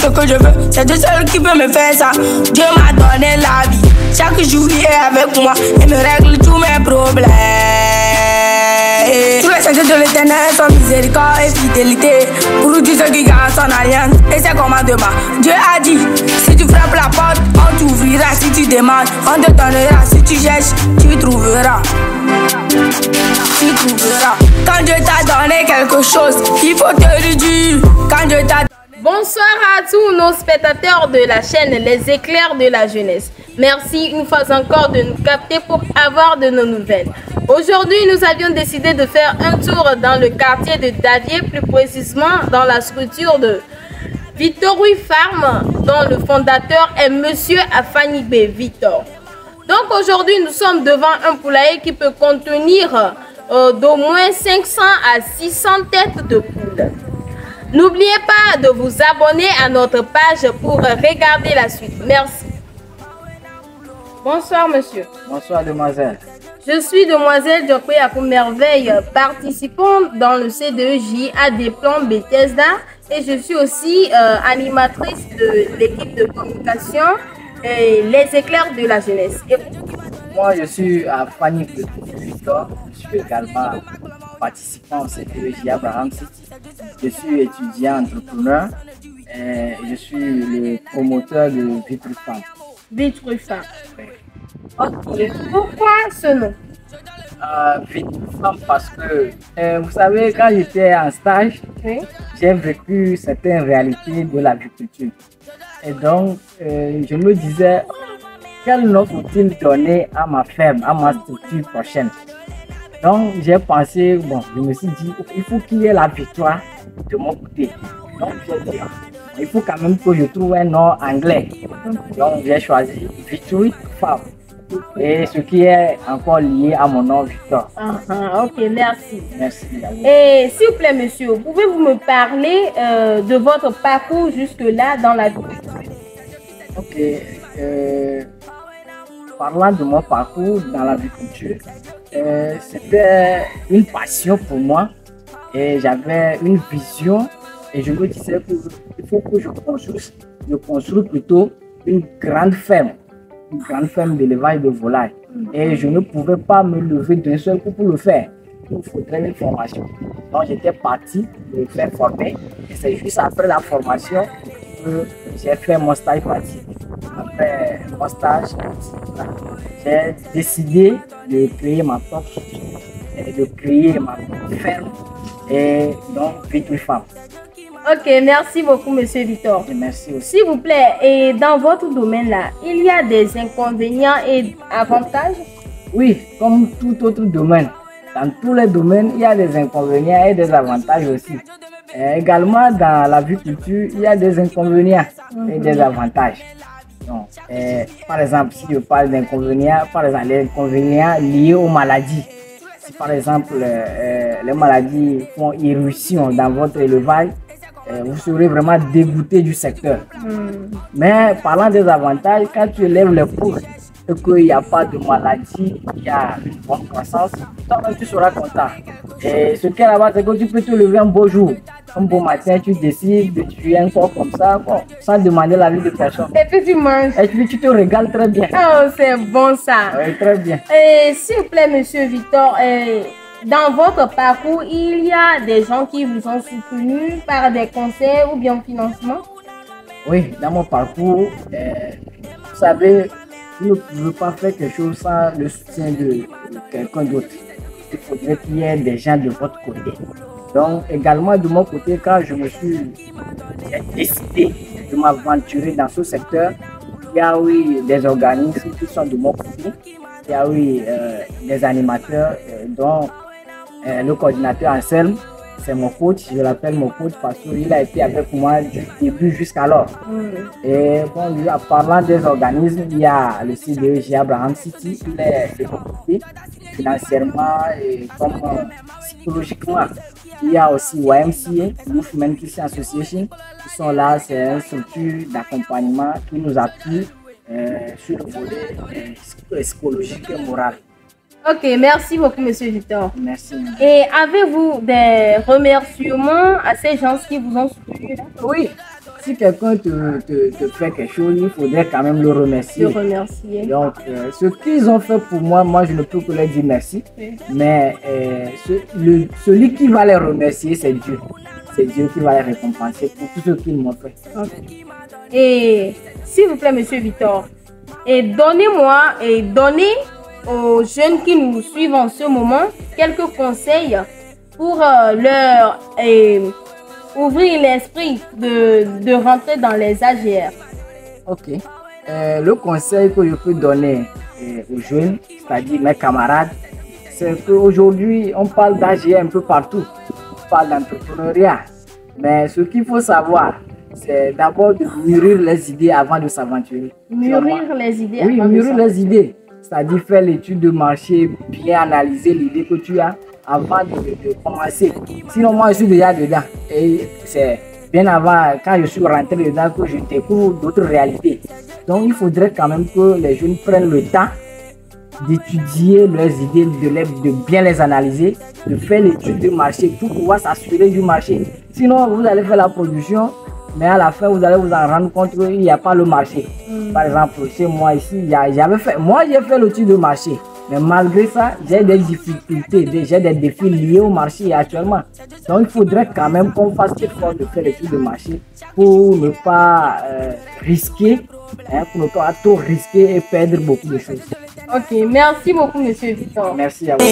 Que je veux, c'est Dieu seul qui peut me faire ça. Dieu m'a donné la vie, chaque jour il est avec moi et me règle tous mes problèmes. Tous les sentiers de l'éternel sont miséricorde et fidélité pour tous ceux qui gardent son alliance et ses commandements. Dieu a dit, si tu frappes la porte, on t'ouvrira. Si tu demandes, on te donnera. Si tu cherches, tu trouveras. Tu trouveras. Quand Dieu t'a donné quelque chose, il faut te le dire. Quand Dieu t'a Bonsoir à tous nos spectateurs de la chaîne Les Éclairs de la Jeunesse. Merci une fois encore de nous capter pour avoir de nos nouvelles. Aujourd'hui, nous avions décidé de faire un tour dans le quartier de Davier, plus précisément dans la structure de Victory Farm, dont le fondateur est Monsieur Afanigbe Victor. Donc aujourd'hui, nous sommes devant un poulailler qui peut contenir d'au moins 500 à 600 têtes de poules. N'oubliez pas de vous abonner à notre page pour regarder la suite. Merci. Bonsoir, monsieur. Bonsoir, demoiselle. Je suis demoiselle Diokwe Merveille, participant dans le CDEJ à des plans Bethesda et je suis aussi animatrice de l'équipe de communication Les Éclairs de la Jeunesse. Et moi, je suis à Fanny Victor. Je suis également participant au CDEJ Abraham City. Je suis étudiant entrepreneur et je suis le promoteur de Victory Farm. Victory Farm. Ok. Pourquoi ce nom? Victory Farm parce que, vous savez, quand j'étais en stage, oui, j'ai vécu certaines réalités de l'agriculture. Et donc, je me disais, quel nom faut-il donner à ma ferme, à ma structure prochaine? Donc, j'ai pensé, bon, je me suis dit, il faut qu'il y ait la victoire de mon côté. Donc, j'ai dit, il faut quand même que je trouve un nom anglais. Donc, j'ai choisi Victory Farm. Et ce qui est encore lié à mon nom Victor. Ok, merci. Merci. Et s'il vous plaît, monsieur, pouvez-vous me parler de votre parcours jusque-là dans la vie? Ok. Parlant de mon parcours dans l'agriculture, c'était une passion pour moi et j'avais une vision et je me disais qu'il faut que je construise plutôt une grande ferme d'élevage de volailles. Et je ne pouvais pas me lever d'un seul coup pour le faire. Il faudrait une formation. Donc j'étais parti me faire former et c'est juste après la formation que j'ai fait mon stage pratique. Après mon stage, j'ai décidé de créer ma propre structure et de créer ma propre ferme et donc Victory Farm. Ok, merci beaucoup, monsieur Victor. Et merci aussi. S'il vous plaît, et dans votre domaine-là, il y a des inconvénients et avantages? Oui, comme tout autre domaine. Dans tous les domaines, il y a des inconvénients et des avantages aussi. Et également, dans l'agriculture, il y a des inconvénients et des avantages. Donc, par exemple, si je parle d'inconvénients, par exemple, les inconvénients liés aux maladies. Si par exemple, les maladies font irruption dans votre élevage, vous serez vraiment dégoûté du secteur. Mais parlant des avantages, quand tu élèves les poules et qu'il n'y a pas de maladie, il y a une bonne croissance, toi-même tu seras content. Et ce qui est là-bas, c'est que tu peux te lever un beau jour. Un beau matin, tu décides de tuer un corps comme ça, bon, sans demander l'avis de personne. Et puis tu manges. Et puis tu te régales très bien. Oh, c'est bon ça. Oui, très bien. Et s'il vous plaît, monsieur Victor, dans votre parcours, il y a des gens qui vous ont soutenu par des conseils ou bien financement? Oui, dans mon parcours, vous savez, vous ne pouvez pas faire quelque chose sans le soutien de quelqu'un d'autre. Il faudrait qu'il y ait des gens de votre côté. Donc, également de mon côté, quand je me suis décidé de m'aventurer dans ce secteur, il y a oui des organismes qui sont de mon côté, il y a oui des animateurs dont le coordinateur Anselme, c'est mon coach, je l'appelle mon coach parce qu'il a été avec moi du début jusqu'alors. Et bon, en parlant des organismes, il y a le CDEG Abraham City, il est développé financièrement et comme psychologiquement. Il y a aussi YMCA, Youth Mentorship Association, qui sont là, c'est une structure d'accompagnement qui nous appuie sur le volet psychologique et moral. Ok, merci beaucoup, Monsieur Victor. Merci. Et avez-vous des remerciements à ces gens qui vous ont soutenu? Oui, si quelqu'un te fait quelque chose, il faudrait quand même le remercier. Le remercier. Donc, ce qu'ils ont fait pour moi, moi je ne peux que leur dire merci. Oui. Mais celui qui va les remercier, c'est Dieu. C'est Dieu qui va les récompenser pour tout ce qu'ils m'ont fait. Okay. Et s'il vous plaît, Monsieur Victor, et donnez aux jeunes qui nous suivent en ce moment quelques conseils pour leur ouvrir l'esprit de rentrer dans les AGR. Ok. Le conseil que je peux donner aux jeunes, c'est-à-dire mes camarades, c'est qu'aujourd'hui, on parle d'AGR un peu partout. On parle d'entrepreneuriat. Mais ce qu'il faut savoir, c'est d'abord de mûrir les idées avant de s'aventurer. Mûrir les idées avant de s'aventurer. Oui, mûrir les idées. C'est-à-dire faire l'étude de marché, bien analyser l'idée que tu as avant de commencer. Sinon, moi, je suis déjà dedans. Et c'est bien avant, quand je suis rentré dedans, que je découvre d'autres réalités. Donc, il faudrait quand même que les jeunes prennent le temps d'étudier leurs idées, de bien les analyser, de faire l'étude de marché pour pouvoir s'assurer du marché. Sinon, vous allez faire la production, mais à la fin, vous allez vous en rendre compte qu'il n'y a pas le marché. Par exemple, chez moi ici, j'ai fait l'étude de marché. Mais malgré ça, j'ai des difficultés, j'ai des défis liés au marché actuellement. Donc, il faudrait quand même qu'on fasse l'effort de faire l'étude de marché pour ne pas risquer, pour ne pas trop risquer et perdre beaucoup de choses. Ok, merci beaucoup, Monsieur Victor. Merci à vous.